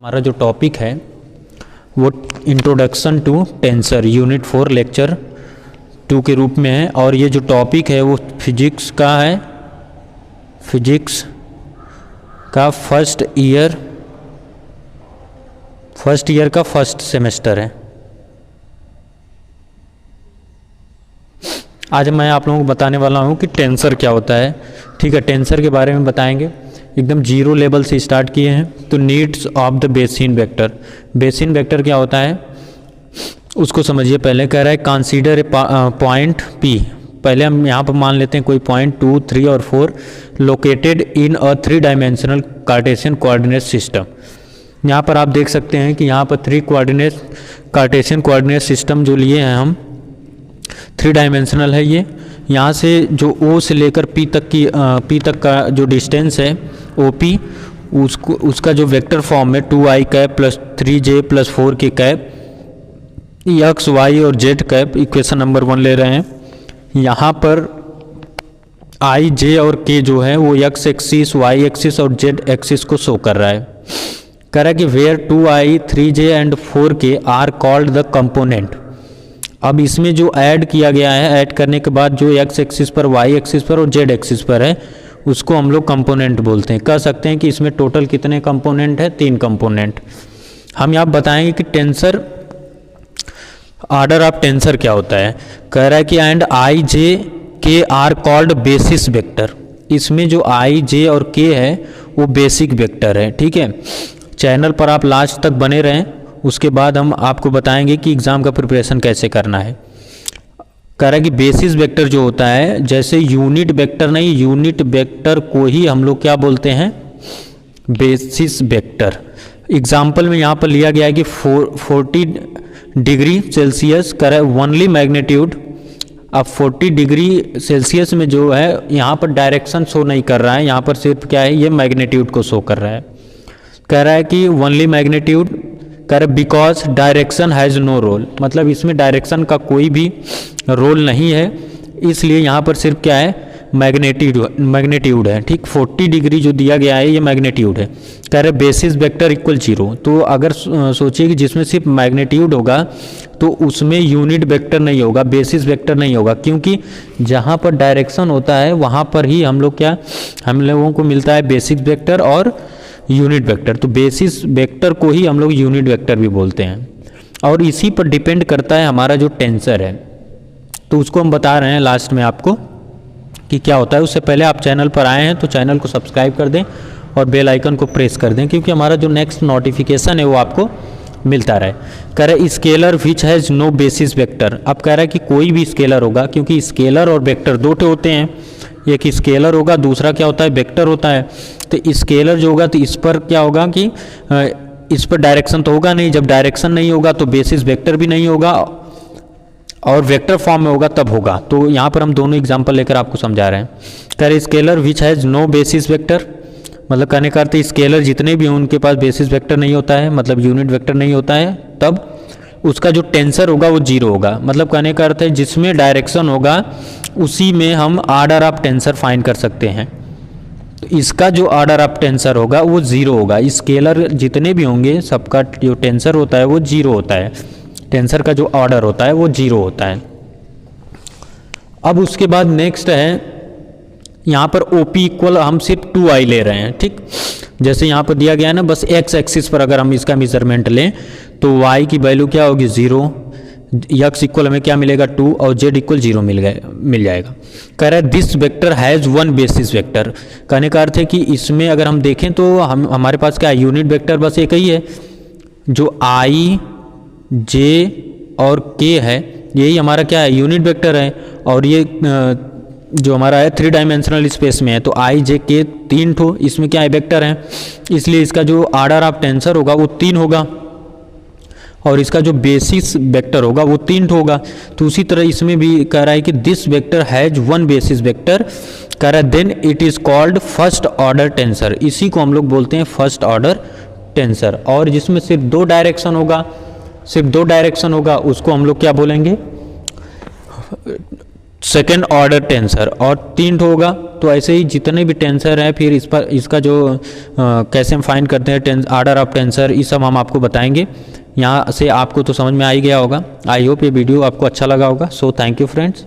हमारा जो टॉपिक है वो introduction to tensor unit 4 lecture 2 के रूप में है। और ये जो टॉपिक है वो फिजिक्स का है, फिजिक्स का फर्स्ट ईयर का फर्स्ट सेमेस्टर है। आज मैं आप लोगों को बताने वाला हूँ कि टेंसर क्या होता है। ठीक है, टेंसर के बारे में बताएंगे। एकदम जीरो लेवल से स्टार्ट किए हैं। तो needs of the basin vector, basin vector क्या होता है उसको समझिए। पहले कह रहा है कंसीडर पॉइंट P। पहले हम यहाँ पर मान लेते हैं कोई पॉइंट 2, 3 और 4 located in a 3 dimensional Cartesian coordinate system. यहाँ पर आप देख सकते हैं कि यहाँ पर 3 कोऑर्डिनेट कार्टेशियन कोऑर्डिनेट सिस्टम जो लिए हैं हम 3 डायमेंशनल है। ये यहाँ से जो O से लेकर P तक का जो डिस्टेंस है OP, उसका जो वेक्टर फॉर्म है 2i cap plus 3j plus 4k cap x y और z कैप। इक्वेशन नंबर 1 ले रहे हैं। यहाँ पर i j और k जो है वो x एक्सिस, y एक्सिस और z एक्सिस को शो कर रहा है। कह रहा है कि where 2i 3j and 4k are called the component. अब इसमें जो ऐड किया गया है, ऐड करने के बाद जो x एक्सिस पर, y एक्सिस पर और z एक्सिस पर है उसको हम लोग कंपोनेंट बोलते हैं। कह सकते हैं कि इसमें टोटल कितने कंपोनेंट है, 3 कंपोनेंट। हम यहाँ बताएंगे कि टेंसर, ऑर्डर ऑफ टेंसर क्या होता है। कह रहा है कि and i j k are called basis vector. इसमें जो i j और k है वो बेसिक वेक्टर है। ठीक है, चैनल पर आप लास्ट तक बने रहें, उसके बाद हम आपको बताएंगे कि एग्ज़ाम का प्रिपरेशन कैसे करना है। कह रहा है कि बेसिस वेक्टर जो होता है, जैसे यूनिट वेक्टर नहीं, यूनिट वेक्टर को ही हम लोग क्या बोलते हैं, बेसिस वेक्टर। एग्जाम्पल में यहाँ पर लिया गया है कि 40 डिग्री सेल्सियस कह रहा है ओनली मैग्नीट्यूड। अब 40 डिग्री सेल्सियस में जो है यहाँ पर डायरेक्शन शो नहीं कर रहा है, यहाँ पर सिर्फ क्या है, ये मैग्नीट्यूड को शो कर रहा है। कह रहा है कि ओनली मैग्नीट्यूड, कह रहे because direction has no role, मतलब इसमें डायरेक्शन का कोई भी रोल नहीं है, इसलिए यहाँ पर सिर्फ क्या है, मैग्नीट्यूड है। ठीक, 40 डिग्री जो दिया गया है ये मैग्नीट्यूड है। कह रहे बेसिस वेक्टर इक्वल 0। तो अगर सोचिए कि जिसमें सिर्फ मैग्नीट्यूड होगा तो उसमें यूनिट वेक्टर नहीं होगा, बेसिस वेक्टर नहीं होगा, क्योंकि जहाँ पर डायरेक्शन होता है वहाँ पर ही हम लोगों को मिलता है बेसिस वेक्टर और यूनिट वेक्टर। तो बेसिस वेक्टर को ही हम लोग यूनिट वेक्टर भी बोलते हैं, और इसी पर डिपेंड करता है हमारा जो टेंसर है। तो उसको हम बता रहे हैं लास्ट में आपको कि क्या होता है। उससे पहले आप चैनल पर आए हैं तो चैनल को सब्सक्राइब कर दें और बेल आइकन को प्रेस कर दें, क्योंकि हमारा जो नेक्स्ट नोटिफिकेशन है वो आपको मिलता रहे। कह रहे scalar which has no basis vector. अब कह रहा है कि कोई भी स्केलर होगा, क्योंकि स्केलर और वेक्टर 2 होते हैं, एक स्केलर होगा, दूसरा क्या होता है, वेक्टर होता है। तो स्केलर जो होगा तो इस पर क्या होगा कि इस पर डायरेक्शन तो होगा नहीं, जब डायरेक्शन नहीं होगा तो बेसिस वेक्टर भी नहीं होगा, और वेक्टर फॉर्म में होगा तब होगा। तो यहाँ पर हम दोनों एग्जांपल लेकर आपको समझा रहे हैं। कह रहे scalar which has no basis vector, मतलब कहने का अर्थ स्केलर जितने भी हैं उनके पास बेसिस वेक्टर नहीं होता है, मतलब यूनिट वेक्टर नहीं होता है, तब उसका जो टेंसर होगा वो 0 होगा। मतलब कहने का अर्थ है जिसमें डायरेक्शन होगा उसी में हम ऑर्डर ऑफ टेंसर फाइंड कर सकते हैं। तो इसका जो ऑर्डर ऑफ टेंसर होगा वो 0 होगा। स्केलर जितने भी होंगे सबका जो टेंसर होता है वो 0 होता है, टेंसर का जो ऑर्डर होता है वो 0 होता है। अब उसके बाद नेक्स्ट है, यहाँ पर OP इक्वल हम सिर्फ 2i ले रहे हैं। ठीक, जैसे यहाँ पर दिया गया है ना, बस x एक्सिस पर अगर हम इसका मेजरमेंट लें तो y की वैल्यू क्या होगी, 0, x इक्वल हमें क्या मिलेगा, 2, और z इक्वल 0 मिल जाएगा। कह रहा है this vector has 1 basis vector. कहने का अर्थ है कि इसमें अगर हम देखें तो हमारे पास क्या है, यूनिट वेक्टर बस एक ही है, जो i j और k है, यही हमारा क्या है, यूनिट वेक्टर है। और ये जो हमारा है 3 डायमेंशनल स्पेस में है, तो i j k 3 ठो इसमें क्या है, वेक्टर है, इसलिए इसका जो ऑर्डर ऑफ टेंसर होगा वो 3 होगा, और इसका जो बेसिस वेक्टर होगा वो 3 होगा। तो उसी तरह इसमें भी कह रहा है कि this vector has 1 basis vector. कह रहा है then it is called first order tensor. इसी को हम लोग बोलते हैं फर्स्ट ऑर्डर टेंसर। और जिसमें सिर्फ 2 डायरेक्शन होगा, उसको हम लोग क्या बोलेंगे, सेकेंड ऑर्डर टेंसर, और 3 होगा। तो ऐसे ही जितने भी टेंसर हैं फिर इस पर इसका जो कैसे हम फाइंड करते हैं ऑर्डर ऑफ टेंसर, ये सब हम आपको बताएंगे। यहाँ से आपको तो समझ में आ ही गया होगा। आई होप ये वीडियो आपको अच्छा लगा होगा। So thank you friends.